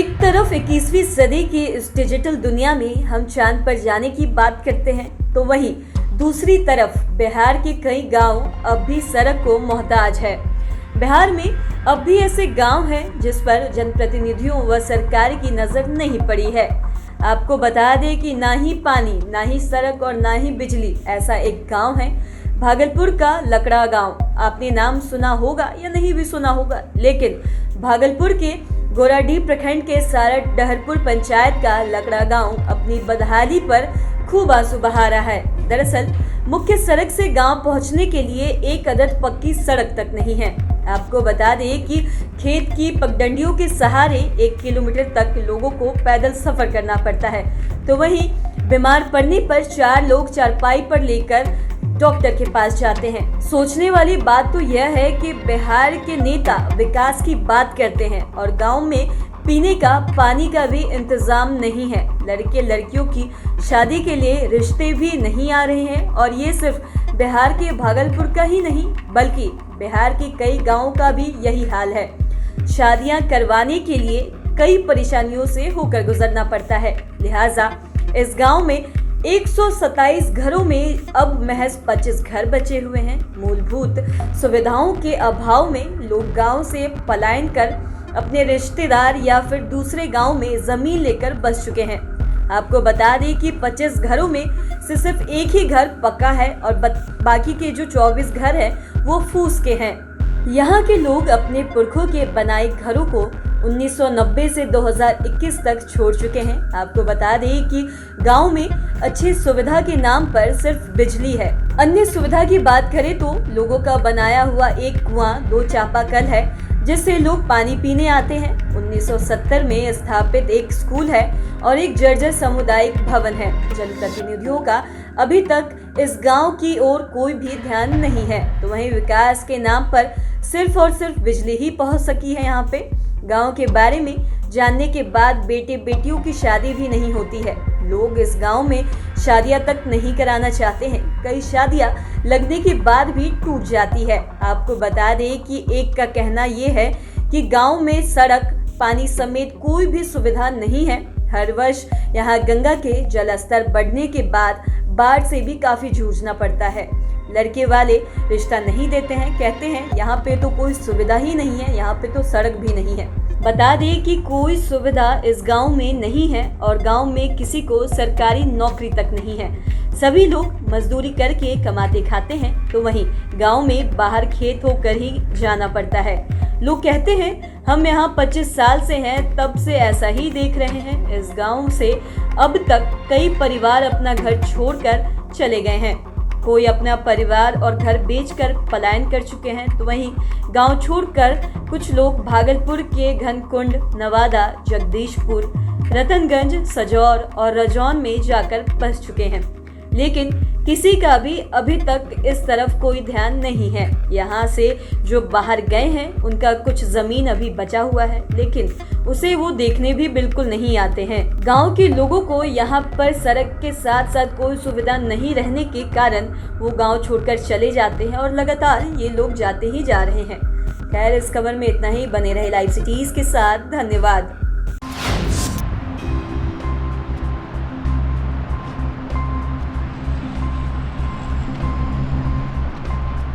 एक तरफ 21वीं सदी की इस डिजिटल दुनिया में हम चांद पर जाने की बात करते हैं, तो वहीं दूसरी तरफ बिहार के कई गांव अब भी सड़क को मोहताज है। बिहार में अब भी ऐसे गांव हैं जिस पर जनप्रतिनिधियों व सरकार की नजर नहीं पड़ी है। आपको बता दें कि ना ही पानी, ना ही सड़क और ना ही बिजली, ऐसा एक गांव है भागलपुर का लकड़ा गांव। आपने नाम सुना होगा या नहीं भी सुना होगा, लेकिन भागलपुर के गोराडीह प्रखंड के सारट डहरपुर पंचायत का लकड़ा गांव अपनी बदहाली पर खूब आंसू बहा रहा है। दरअसल मुख्य सड़क से गांव पहुंचने के लिए एक अदद पक्की सड़क तक नहीं है। आपको बता दें कि खेत की पगडंडियों के सहारे 1 किलोमीटर तक लोगों को पैदल सफर करना पड़ता है। तो वहीं बीमार पड़ने पर 4 लोग चारपाई पर लेकर डॉक्टर के पास जाते हैं। सोचने वाली बात तो यह है कि बिहार के नेता विकास की बात करते हैं और गांव में पीने का पानी का भी इंतजाम नहीं है। लड़के लड़कियों की शादी के लिए रिश्ते भी नहीं आ रहे हैं और ये सिर्फ बिहार के भागलपुर का ही नहीं बल्कि बिहार के कई गांवों का भी यही हाल है। शादियां करवाने के लिए कई परेशानियों से होकर गुजरना पड़ता है। लिहाजा इस गांव में 127 घरों में अब महज 25 घर बचे हुए हैं। मूलभूत सुविधाओं के अभाव में लोग गांव से पलायन कर अपने रिश्तेदार या फिर दूसरे गांव में जमीन लेकर बस चुके हैं। आपको बता दें कि 25 घरों में से सिर्फ एक ही घर पक्का है और बाकी के जो 24 घर हैं वो फूस के हैं। यहाँ के लोग अपने पुरखों के बनाए घरों को 1990 से 2021 तक छोड़ चुके हैं। आपको बता दें कि गांव में अच्छी सुविधा के नाम पर सिर्फ बिजली है। अन्य सुविधा की बात करें तो लोगों का बनाया हुआ एक कुआं, 2 चापाकल है जिससे लोग पानी पीने आते हैं। 1970 में स्थापित एक स्कूल है और एक जर्जर सामुदायिक भवन है। जनप्रतिनिधियों का अभी तक इस गांव की ओर कोई भी ध्यान नहीं है। तो वहीं विकास के नाम पर सिर्फ और सिर्फ बिजली ही पहुंच सकी है। यहाँ पे गांव के बारे में जानने के बाद बेटे बेटियों की शादी भी नहीं होती है। लोग इस गांव में शादियां तक नहीं कराना चाहते हैं। कई शादियां लगने के बाद भी टूट जाती है। आपको बता दें कि एक का कहना ये है कि गांव में सड़क, पानी समेत कोई भी सुविधा नहीं है। हर वर्ष यहाँ गंगा के जलस्तर बढ़ने के बाद बाढ़ से भी काफी जूझना पड़ता है। लड़के वाले रिश्ता नहीं देते हैं, कहते हैं यहाँ पे तो कोई सुविधा ही नहीं है, यहाँ पे तो सड़क भी नहीं है। बता दें कि कोई सुविधा इस गांव में नहीं है और गांव में किसी को सरकारी नौकरी तक नहीं है। सभी लोग मजदूरी करके कमाते खाते हैं। तो वहीं गांव में बाहर खेत होकर ही जाना पड़ता है। लोग कहते हैं हम यहाँ 25 साल से हैं, तब से ऐसा ही देख रहे हैं। इस गांव से अब तक कई परिवार अपना घर छोड़कर चले गए हैं। कोई अपना परिवार और घर बेचकर पलायन कर चुके हैं। तो वहीं गांव छोड़कर कुछ लोग भागलपुर के घनकुंड, नवादा, जगदीशपुर, रतनगंज, सजौर और रजौन में जाकर बस चुके हैं। लेकिन किसी का भी अभी तक इस तरफ कोई ध्यान नहीं है। यहाँ से जो बाहर गए हैं उनका कुछ जमीन अभी बचा हुआ है, लेकिन उसे वो देखने भी बिल्कुल नहीं आते हैं। गांव के लोगों को यहाँ पर सड़क के साथ साथ कोई सुविधा नहीं रहने के कारण वो गांव छोड़कर चले जाते हैं और लगातार ये लोग जाते ही जा रहे हैं। खैर, इस खबर में इतना ही। बने रहे लाइव सिटीज के साथ। धन्यवाद।